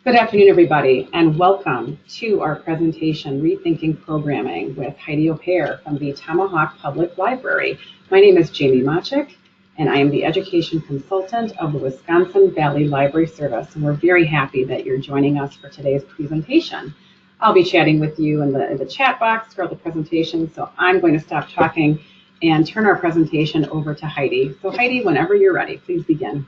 Good afternoon, everybody, and welcome to our presentation, Rethinking Programming, with Heidi O'Hare from the Tomahawk Public Library. My name is Jamie Machik, and I am the Education Consultant of the Wisconsin Valley Library Service, and we're very happy that you're joining us for today's presentation. I'll be chatting with you in the chat box throughout the presentation, so I'm going to stop talking and turn our presentation over to Heidi. So Heidi, whenever you're ready, please begin.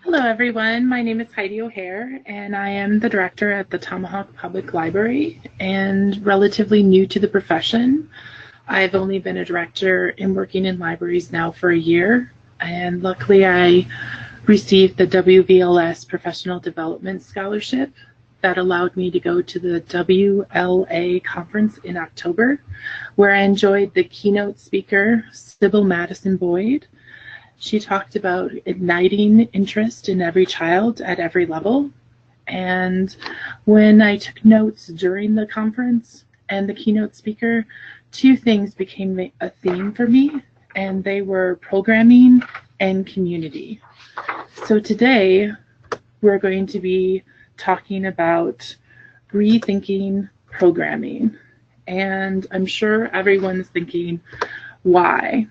Hello everyone, my name is Heidi O'Hare and I am the director at the Tomahawk Public Library and relatively new to the profession. I've only been a director and working in libraries now for a year, and luckily I received the WVLS Professional Development Scholarship that allowed me to go to the WLA conference in October, where I enjoyed the keynote speaker, Sybil Madison Boyd. She talked about igniting interest in every child at every level. And when I took notes during the conference and the keynote speaker, two things became a theme for me, and they were programming and community. So today we're going to be talking about rethinking programming. And I'm sure everyone's thinking, why?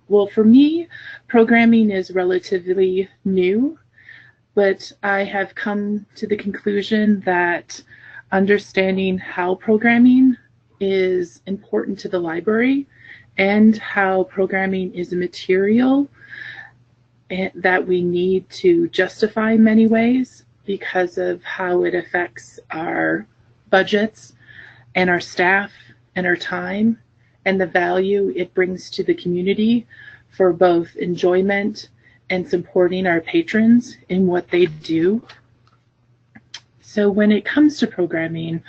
Well, for me, programming is relatively new, but I have come to the conclusion that understanding how programming is important to the library and how programming is a material that we need to justify in many ways because of how it affects our budgets and our staff and our time and the value it brings to the community for both enjoyment and supporting our patrons in what they do. So when it comes to programming,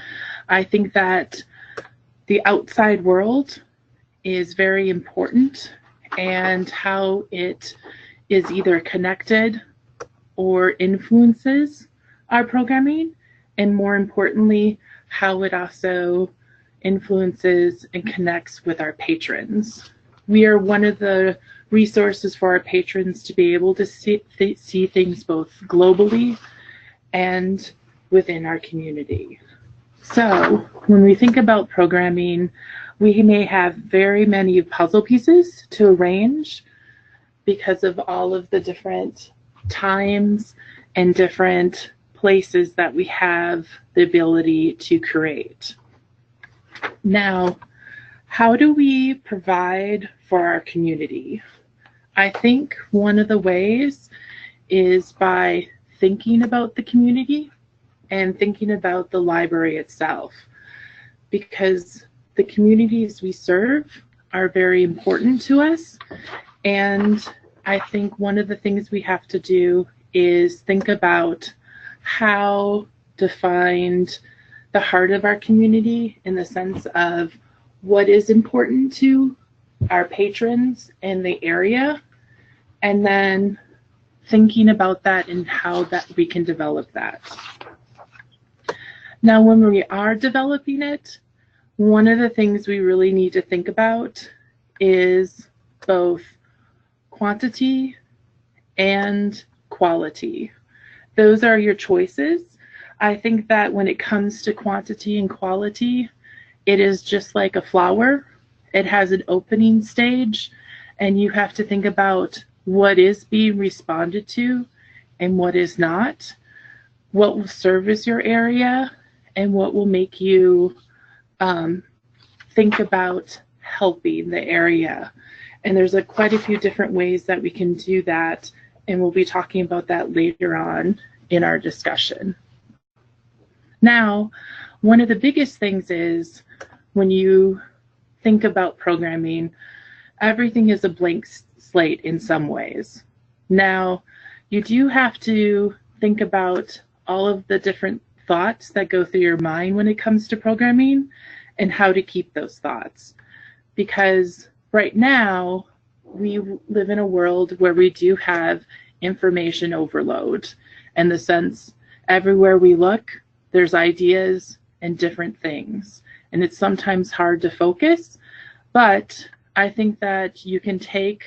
I think that the outside world is very important, and how it is either connected or influences our programming, and more importantly, how it also influences and connects with our patrons. We are one of the resources for our patrons to be able to see things both globally and within our community. So when we think about programming, we may have very many puzzle pieces to arrange because of all of the different times and different places that we have the ability to create. Now, how do we provide for our community? I think one of the ways is by thinking about the community and thinking about the library itself, because the communities we serve are very important to us. And I think one of the things we have to do is think about how to find the heart of our community in the sense of what is important to our patrons in the area, and then thinking about that and how that we can develop that. Now, when we are developing it, one of the things we really need to think about is both quantity and quality. Those are your choices. I think that when it comes to quantity and quality, it is just like a flower. It has an opening stage, and you have to think about what is being responded to and what is not, what will service your area, and what will make you think about helping the area. And there's quite a few different ways that we can do that, and we'll be talking about that later on in our discussion. Now, one of the biggest things is when you think about programming, everything is a blank slate in some ways. Now, you do have to think about all of the different thoughts that go through your mind when it comes to programming and how to keep those thoughts. Because right now, we live in a world where we do have information overload, in the sense everywhere we look, there's ideas and different things. And it's sometimes hard to focus, but I think that you can take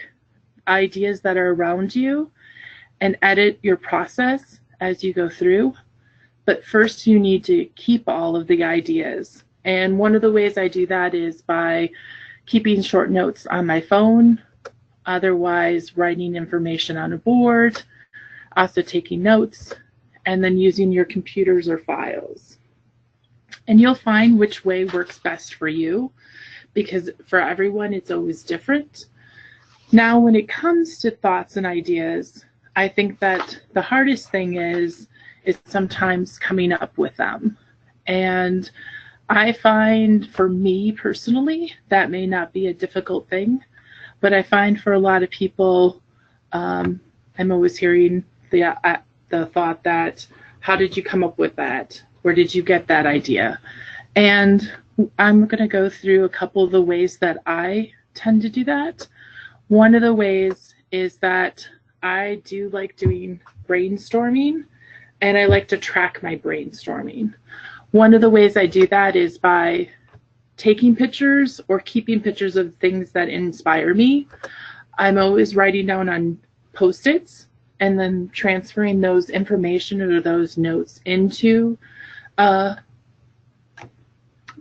ideas that are around you and edit your process as you go through, but first you need to keep all of the ideas. And one of the ways I do that is by keeping short notes on my phone, otherwise writing information on a board, also taking notes, and then using your computers or files. And you'll find which way works best for you, because for everyone it's always different. Now, when it comes to thoughts and ideas, I think that the hardest thing is sometimes coming up with them. And I find for me personally, that may not be a difficult thing, but I find for a lot of people, I'm always hearing the thought that, how did you come up with that? Where did you get that idea? And I'm going to go through a couple of the ways that I tend to do that. One of the ways is that I do like doing brainstorming, and I like to track my brainstorming. One of the ways I do that is by taking pictures or keeping pictures of things that inspire me. I'm always writing down on Post-its and then transferring those information or those notes into a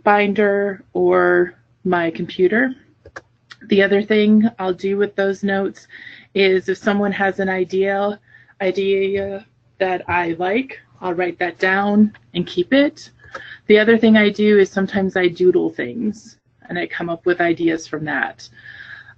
binder or my computer. The other thing I'll do with those notes is if someone has an idea that I like, I'll write that down and keep it. The other thing I do is sometimes I doodle things and I come up with ideas from that.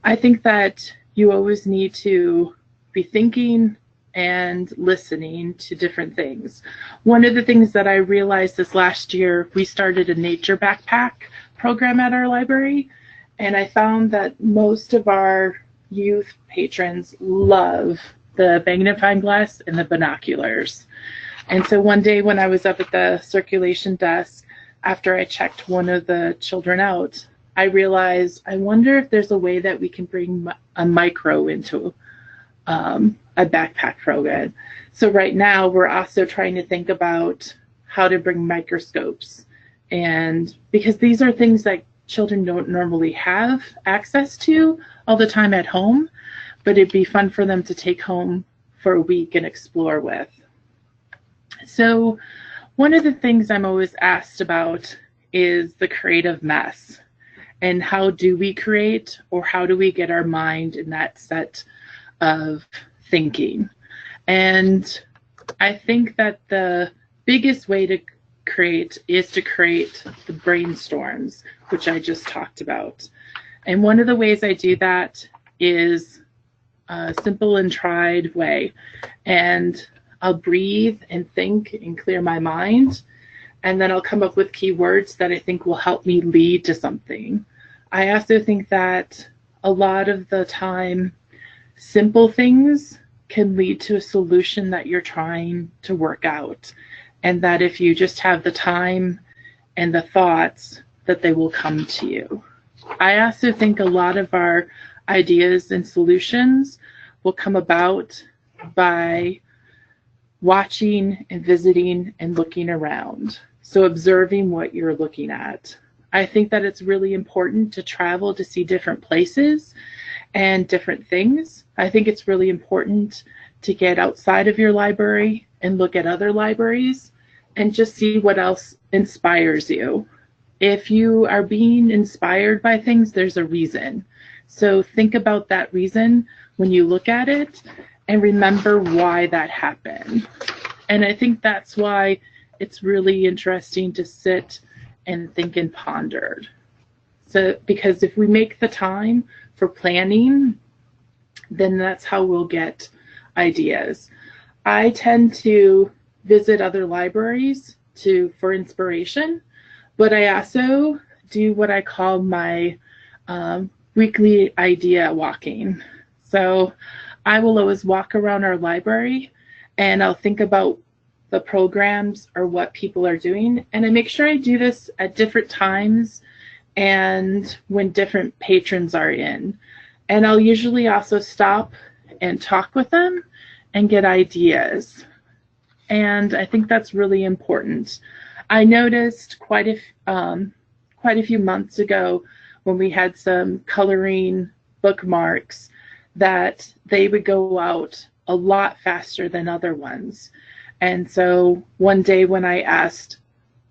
I think that you always need to be thinking and listening to different things. One of the things that I realized this last year, we started a nature backpack program at our library, and I found that most of our youth patrons love the magnifying glass and the binoculars. And so one day when I was up at the circulation desk, after I checked one of the children out, I realized, I wonder if there's a way that we can bring a micro into a backpack program. So right now we're also trying to think about how to bring microscopes, and because these are things that children don't normally have access to all the time at home, but it'd be fun for them to take home for a week and explore with. So one of the things I'm always asked about is the creative mess, and how do we create, or how do we get our mind in that set of thinking? And I think that the biggest way to create is to create the brainstorms, which I just talked about. And one of the ways I do that is a simple and tried way. And I'll breathe and think and clear my mind, and then I'll come up with keywords that I think will help me lead to something. I also think that a lot of the time, simple things can lead to a solution that you're trying to work out, and that if you just have the time and the thoughts, that they will come to you. I also think a lot of our ideas and solutions will come about by watching and visiting and looking around. So observing what you're looking at. I think that it's really important to travel to see different places and different things. I think it's really important to get outside of your library and look at other libraries and just see what else inspires you. If you are being inspired by things, there's a reason. So think about that reason when you look at it and remember why that happened. And I think that's why it's really interesting to sit and think and ponder. So, because if we make the time for planning, then that's how we'll get ideas. I tend to visit other libraries for inspiration, but I also do what I call my weekly idea walking. So I will always walk around our library and I'll think about the programs or what people are doing. And I make sure I do this at different times and when different patrons are in. And I'll usually also stop and talk with them and get ideas. And I think that's really important. I noticed quite a few months ago when we had some coloring bookmarks that they would go out a lot faster than other ones. And so one day when I asked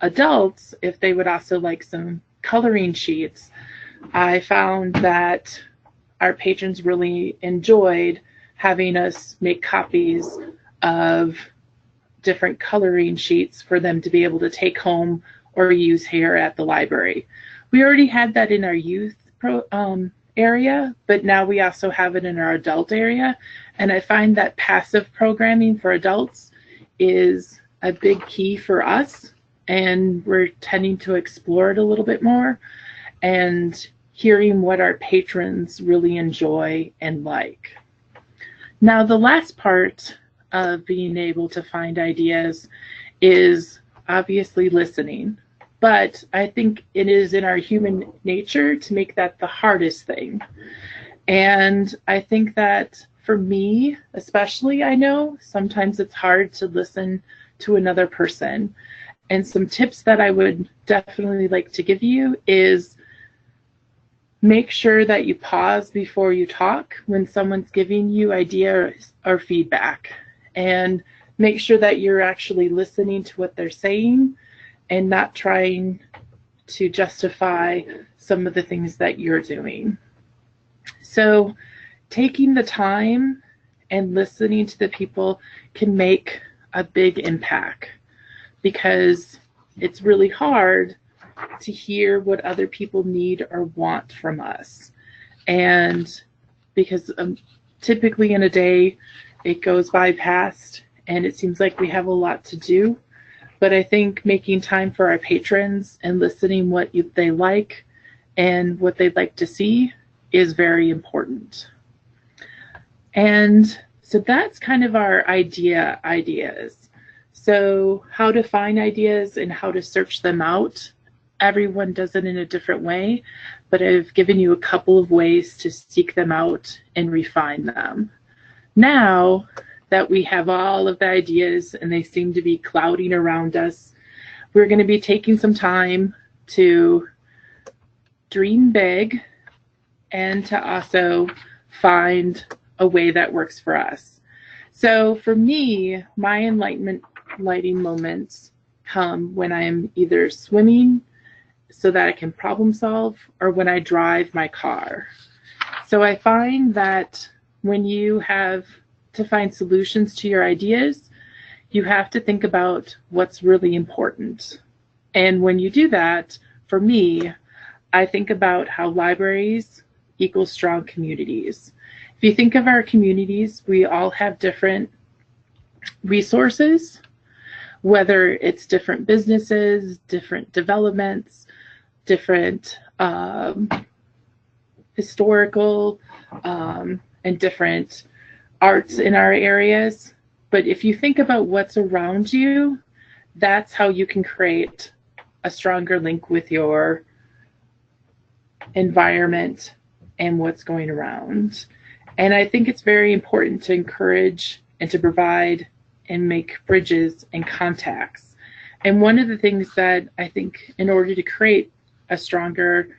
adults if they would also like some coloring sheets, I found that our patrons really enjoyed having us make copies of different coloring sheets for them to be able to take home or use here at the library. We already had that in our youth area, but now we also have it in our adult area. And I find that passive programming for adults is a big key for us, and we're tending to explore it a little bit more and hearing what our patrons really enjoy and like. Now, the last part of being able to find ideas is obviously listening, but I think it is in our human nature to make that the hardest thing. And I think that for me, especially, I know sometimes it's hard to listen to another person. And some tips that I would definitely like to give you is make sure that you pause before you talk when someone's giving you ideas or feedback, and make sure that you're actually listening to what they're saying and not trying to justify some of the things that you're doing. So taking the time and listening to the people can make a big impact, because it's really hard to hear what other people need or want from us. And because typically in a day, it goes by fast and it seems like we have a lot to do. But I think making time for our patrons and listening what they like and what they'd like to see is very important. And so that's kind of our ideas. So how to find ideas and how to search them out. Everyone does it in a different way, but I've given you a couple of ways to seek them out and refine them. Now that we have all of the ideas and they seem to be clouding around us, we're going to be taking some time to dream big and to also find a way that works for us. So for me, my enlightening moments come when I'm either swimming so that I can problem solve, or when I drive my car. So I find that when you have to find solutions to your ideas, you have to think about what's really important. And when you do that, for me, I think about how libraries equal strong communities. If you think of our communities, we all have different resources, whether it's different businesses, different developments, different historical and different arts in our areas. But if you think about what's around you, that's how you can create a stronger link with your environment and what's going around. And I think it's very important to encourage and to provide and make bridges and contacts. And one of the things that I think, in order to create a stronger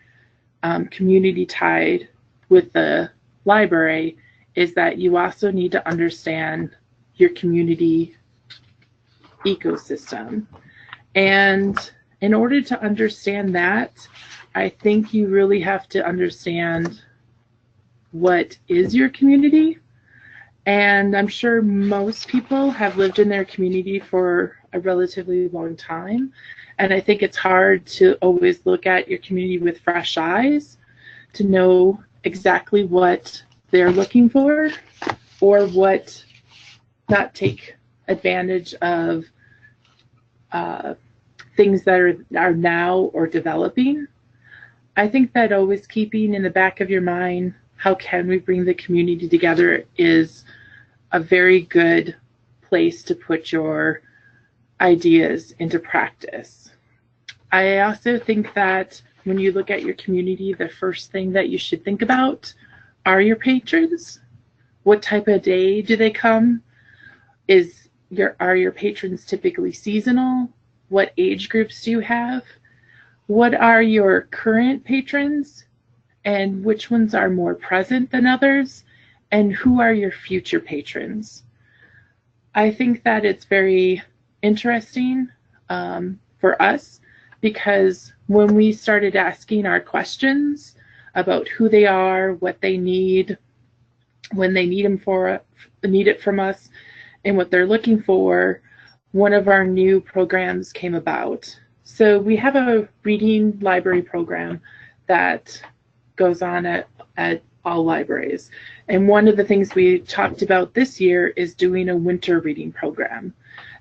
community tied with the library, is that you also need to understand your community ecosystem. And in order to understand that, I think you really have to understand what is your community. And I'm sure most people have lived in their community for a relatively long time. And I think it's hard to always look at your community with fresh eyes to know exactly what they're looking for, or what not take advantage of things that are now or developing. I think that always keeping in the back of your mind, how can we bring the community together, is a very good place to put your ideas into practice. I also think that when you look at your community, the first thing that you should think about are your patrons. What type of day do they come? Are your patrons typically seasonal? What age groups do you have? What are your current patrons, and which ones are more present than others? And who are your future patrons? I think that it's very interesting for us, because when we started asking our questions about who they are, what they need, when they need it from us, and what they're looking for, one of our new programs came about. So we have a reading library program that goes on at all libraries. And one of the things we talked about this year is doing a winter reading program.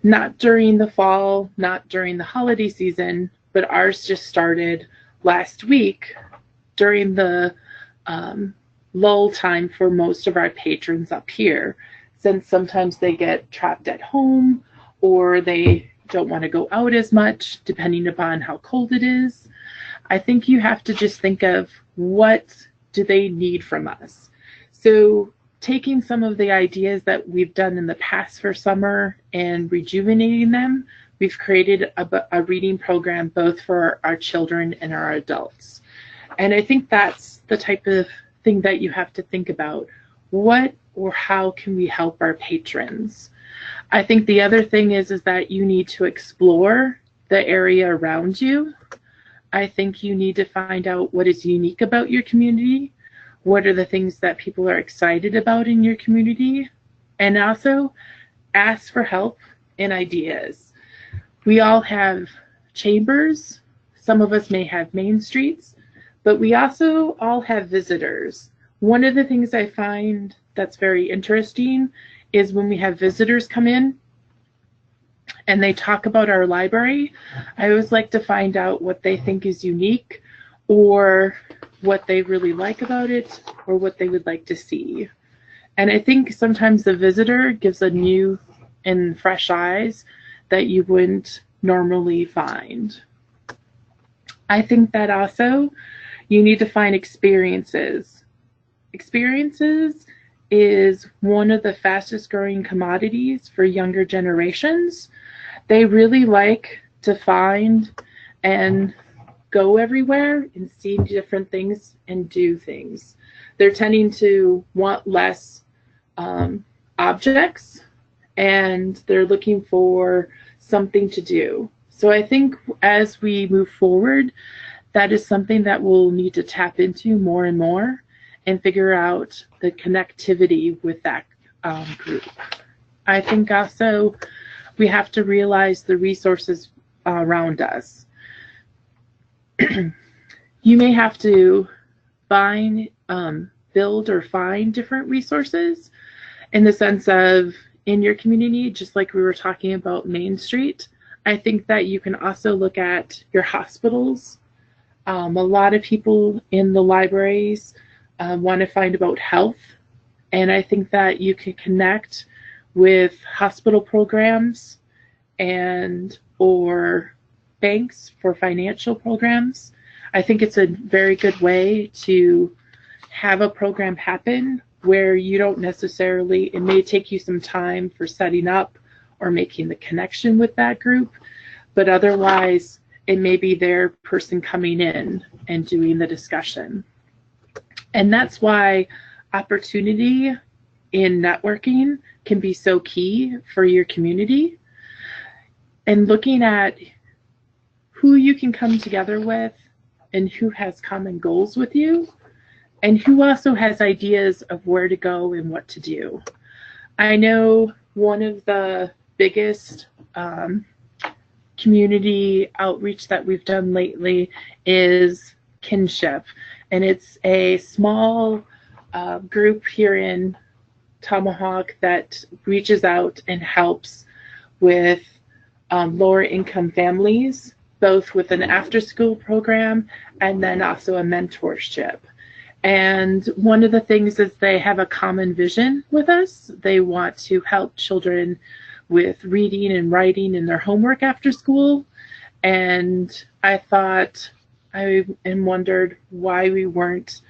Not during the fall, not during the holiday season, but ours just started last week during the lull time for most of our patrons up here, since sometimes they get trapped at home or they don't want to go out as much, depending upon how cold it is. I think you have to just think of, what do they need from us? So taking some of the ideas that we've done in the past for summer and rejuvenating them, we've created a reading program both for our children and our adults. And I think that's the type of thing that you have to think about. What or how can we help our patrons? I think the other thing is that you need to explore the area around you. I think you need to find out what is unique about your community. What are the things that people are excited about in your community? And also ask for help and ideas. We all have chambers. Some of us may have main streets, but we also all have visitors. One of the things I find that's very interesting is when we have visitors come in and they talk about our library, I always like to find out what they think is unique, or what they really like about it, or what they would like to see. And I think sometimes the visitor gives a new and fresh eyes that you wouldn't normally find. I think that also you need to find experiences. Experiences is one of the fastest growing commodities for younger generations. They really like to find and go everywhere and see different things and do things. They're tending to want less objects, and they're looking for something to do. So I think as we move forward, that is something that we'll need to tap into more and more and figure out the connectivity with that group. I think also we have to realize the resources around us. You may have to build or find different resources in the sense of in your community, just like we were talking about Main Street. I think that you can also look at your hospitals. A lot of people in the libraries want to find about health, and I think that you can connect with hospital programs and or banks for financial programs. I think it's a very good way to have a program happen where you don't necessarily, it may take you some time for setting up or making the connection with that group, but otherwise it may be their person coming in and doing the discussion. And that's why opportunity in networking can be so key for your community, and looking at who you can come together with and who has common goals with you and who also has ideas of where to go and what to do. I know one of the biggest community outreach that we've done lately is Kinship, and it's a small group here in Tomahawk that reaches out and helps with lower income families, both with an after school program and then also a mentorship. And one of the things is they have a common vision with us. They want to help children with reading and writing in their homework after school. And I thought and wondered why we weren't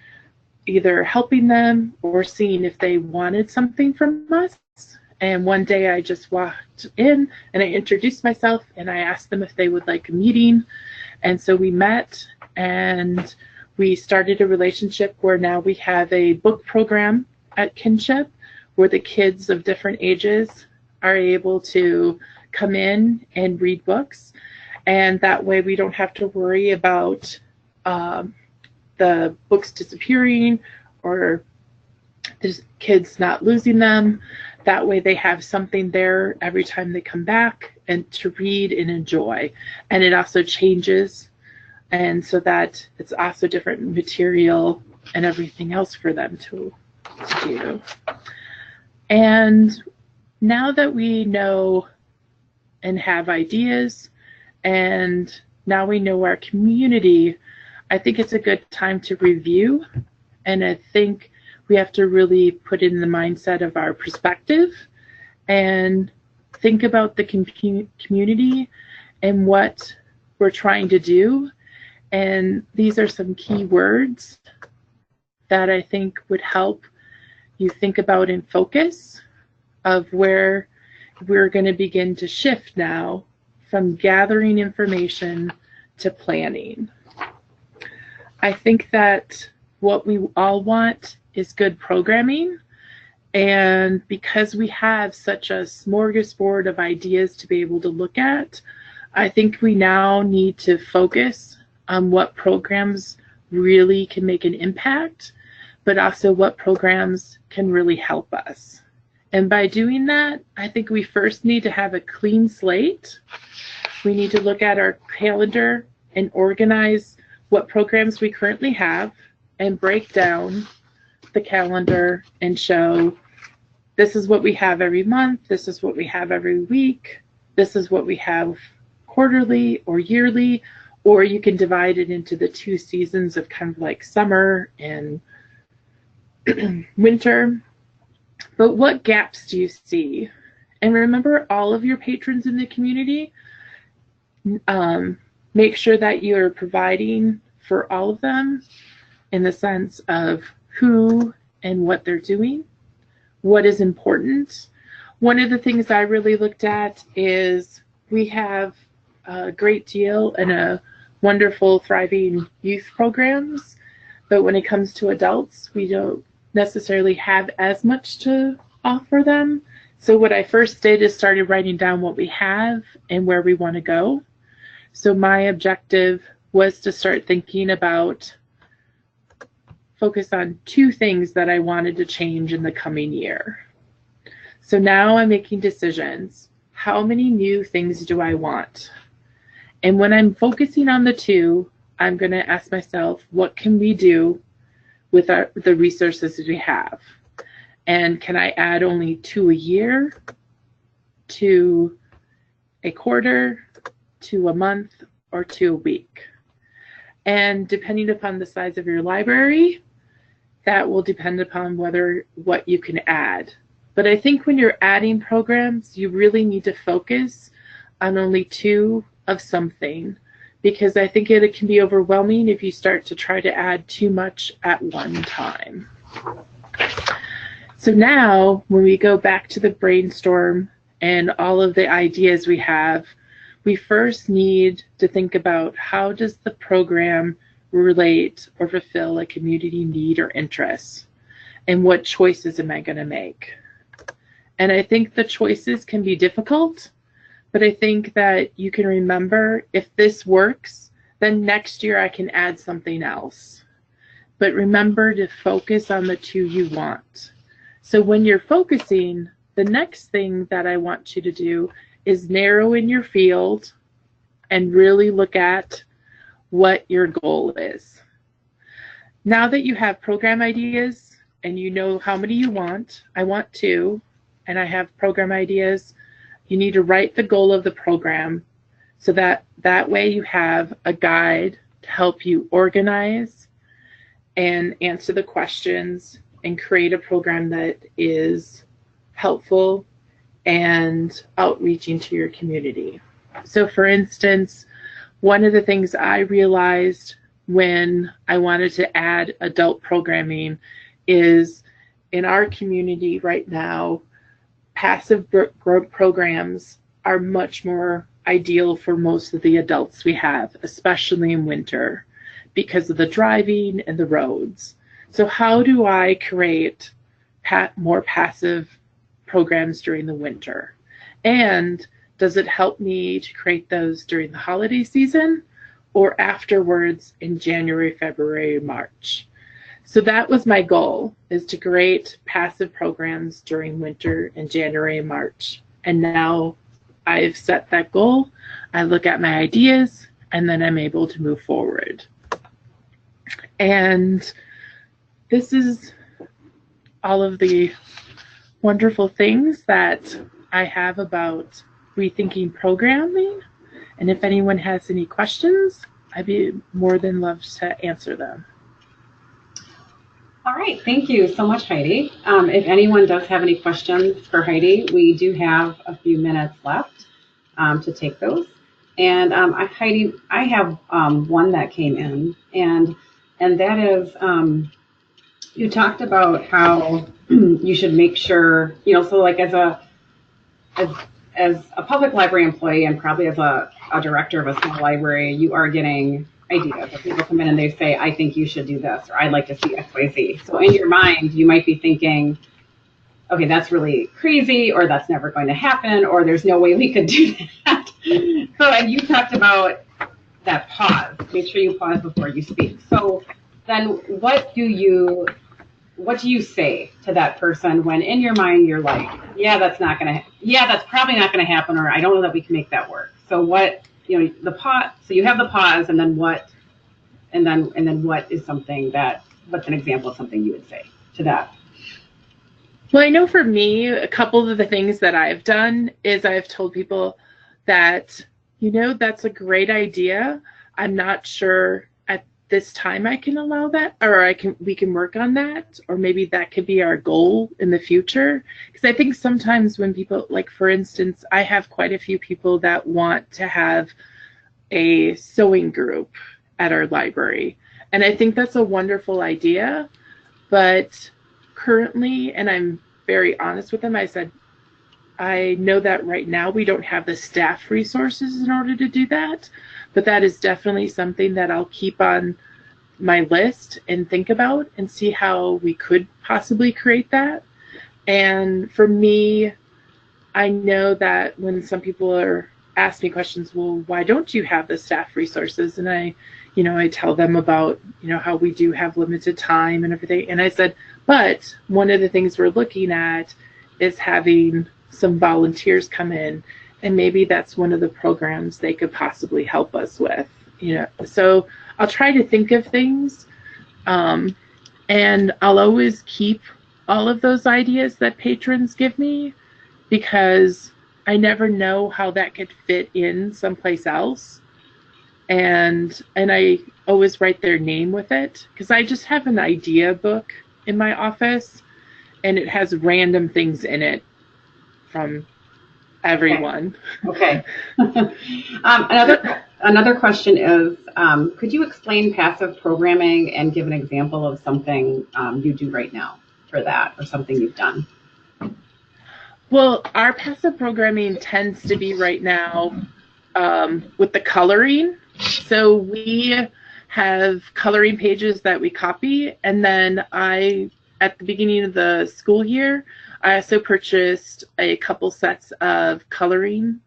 either helping them or seeing if they wanted something from us. And one day I just walked in and I introduced myself and I asked them if they would like a meeting. And so we met and we started a relationship where now we have a book program at Kinship where the kids of different ages are able to come in and read books, and that way we don't have to worry about the books disappearing or the kids not losing them. That way they have something there every time they come back and to read and enjoy. And it also changes, and so that it's also different material and everything else for them to do. And now that we know and have ideas, and now we know our community, I think it's a good time to review. And I think we have to really put in the mindset of our perspective and think about the community and what we're trying to do. And these are some key words that I think would help you think about and focus of where we're going to begin to shift now from gathering information to planning. I think that what we all want is good programming, and because we have such a smorgasbord of ideas to be able to look at, I think we now need to focus on what programs really can make an impact, but also what programs can really help us. And by doing that, I think we first need to have a clean slate. We need to look at our calendar and organize what programs we currently have and break down the calendar and show this is what we have every month, this is what we have every week, this is what we have quarterly or yearly, or you can divide it into the 2 seasons of kind of like summer and winter. But what gaps do you see? And remember, all of your patrons in the community, make sure that you're providing for all of them in the sense of who and what they're doing, what is important. One of the things I really looked at is we have a great deal and a wonderful, thriving youth programs, but when it comes to adults, we don't necessarily have as much to offer them. So what I first did is started writing down what we have and where we want to go. So my objective was to start thinking about focus on 2 things that I wanted to change in the coming year. So now I'm making decisions. How many new things do I want? And when I'm focusing on the 2, I'm going to ask myself, what can we do with the resources we have? And can I add only 2 a year, to a quarter, to a month, or to a week? And depending upon the size of your library, that will depend upon what you can add. But I think when you're adding programs, you really need to focus on only 2 of something, because I think it can be overwhelming if you start to try to add too much at one time. So now, when we go back to the brainstorm and all of the ideas we have, we first need to think about how does the program relate or fulfill a community need or interest, and what choices am I going to make? And I think the choices can be difficult, but I think that you can remember, if this works, then next year I can add something else. But remember to focus on the 2 you want. So when you're focusing, the next thing that I want you to do is narrow in your field and really look at what your goal is. Now that you have program ideas and you know how many you want, I want 2, and I have program ideas, you need to write the goal of the program so that way you have a guide to help you organize and answer the questions and create a program that is helpful and outreaching to your community. So for instance, one of the things I realized when I wanted to add adult programming is in our community right now, passive programs are much more ideal for most of the adults we have, especially in winter, because of the driving and the roads. So how do I create more passive programs during the winter? And does it help me to create those during the holiday season or afterwards in January, February, March? So that was my goal, is to create passive programs during winter in January and March. And now I've set that goal. I look at my ideas and then I'm able to move forward. And this is all of the wonderful things that I have about rethinking programming. And if anyone has any questions, I'd be more than love to answer them. All right, thank you so much, Heidi. If anyone does have any questions for Heidi, we do have a few minutes left to take those. And Heidi, I have one that came in, and that is, you talked about how you should make sure, so like as a public library employee and probably as a director of a small library, you are getting ideas. If people come in and they say, I think you should do this, or I'd like to see X, Y, Z. So in your mind, you might be thinking, okay, that's really crazy, or that's never going to happen, or there's no way we could do that. So, and you talked about that pause. Make sure you pause before you speak. So then what do you say to that person when in your mind you're like, that's probably not going to happen, or I don't know that we can make that work. So what, the pause, so you have the pause, and then what, and then what is something what's an example of something you would say to that? Well, I know for me, a couple of the things that I've done is I've told people that, that's a great idea. I'm not sure at this time I can allow that, or we can work on that, or maybe that could be our goal in the future. Because I think sometimes when people, like for instance, I have quite a few people that want to have a sewing group at our library. And I think that's a wonderful idea. But currently, and I'm very honest with them, I said, I know that right now we don't have the staff resources in order to do that, but that is definitely something that I'll keep on my list and think about and see how we could possibly create that. And for me, I know that when some people are ask me questions, well, why don't you have the staff resources? And I tell them about, how we do have limited time and everything. And I said, but one of the things we're looking at is having some volunteers come in, and maybe that's one of the programs they could possibly help us with. So I'll try to think of things, and I'll always keep all of those ideas that patrons give me, because I never know how that could fit in someplace else. And I always write their name with it, because I just have an idea book in my office, and it has random things in it from everyone. Okay. Another question is, could you explain passive programming and give an example of something you do right now for that, or something you've done? Well, our passive programming tends to be right now with the coloring. So we have coloring pages that we copy, and then at the beginning of the school year, I also purchased a couple sets of coloring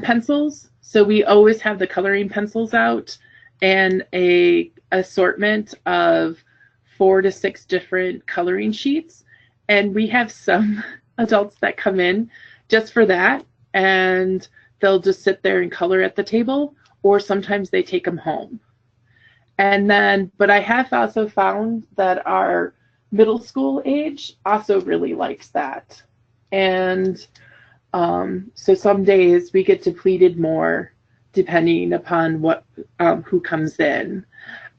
pencils. So we always have the coloring pencils out, and a assortment of 4 to 6 different coloring sheets. And we have some adults that come in just for that, and they'll just sit there and color at the table, or sometimes they take them home. And then, but I have also found that our middle school age also really likes that. And so some days we get depleted more depending upon who comes in.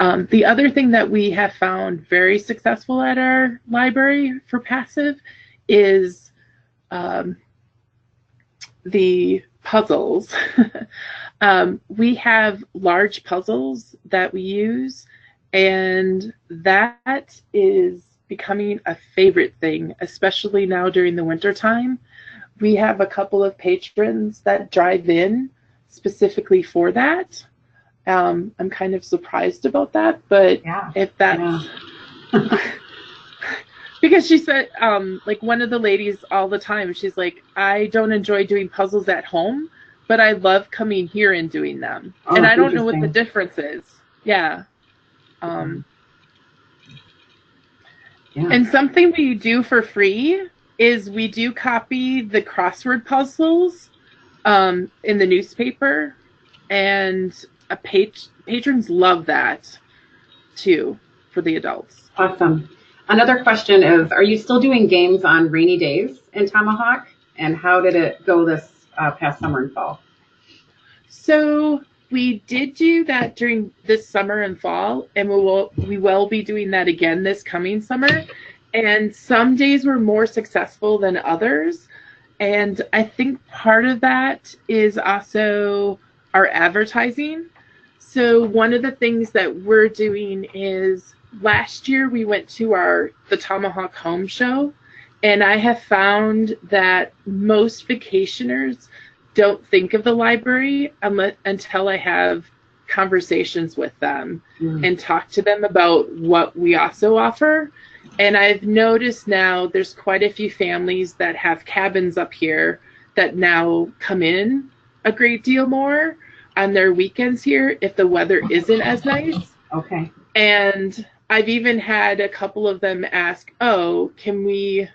The other thing that we have found very successful at our library for passive is the puzzles. We have large puzzles that we use, and that is becoming a favorite thing, especially now during the winter time. We have a couple of patrons that drive in specifically for that. I'm kind of surprised about that, but if that's Because she said, like one of the ladies all the time, she's like, I don't enjoy doing puzzles at home, but I love coming here and doing them. Oh, and I that's don't know what the interesting. difference is. Yeah. Yeah. And something we do for free is we do copy the crossword puzzles in the newspaper, and patrons love that too for the adults. Awesome. Another question is, are you still doing games on rainy days in Tomahawk? And how did it go this past summer and fall? So we did do that during this summer and fall, and we will be doing that again this coming summer. And some days were more successful than others. And I think part of that is also our advertising. So one of the things that we're doing is last year we went to the Tomahawk Home Show, and I have found that most vacationers don't think of the library until I have conversations with them and talk to them about what we also offer. And I've noticed now there's quite a few families that have cabins up here that now come in a great deal more on their weekends here if the weather isn't as nice. Okay. And I've even had a couple of them ask, oh, can we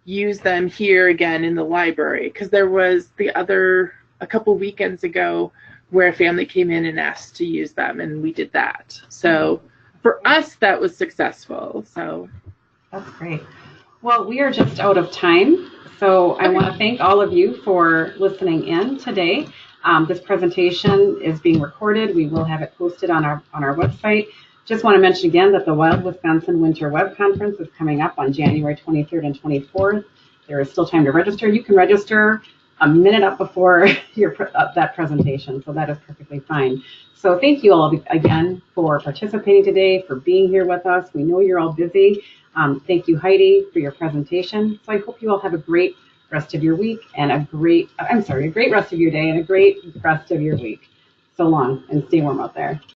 use them here again in the library? Because there was a couple weekends ago where a family came in and asked to use them, and we did that. So for us, that was successful. So that's great. Well, we are just out of time, so I want to thank all of you for listening in today. This presentation is being recorded. We will have it posted on our website. Just want to mention again that the Wild Wisconsin Winter Web Conference is coming up on January 23rd and 24th. There is still time to register. You can register a minute up before that presentation, so that is perfectly fine. So thank you all again for participating today, for being here with us. We know you're all busy. Thank you, Heidi, for your presentation. So I hope you all have a great rest of your week and a great rest of your day and a great rest of your week. So long, and stay warm out there.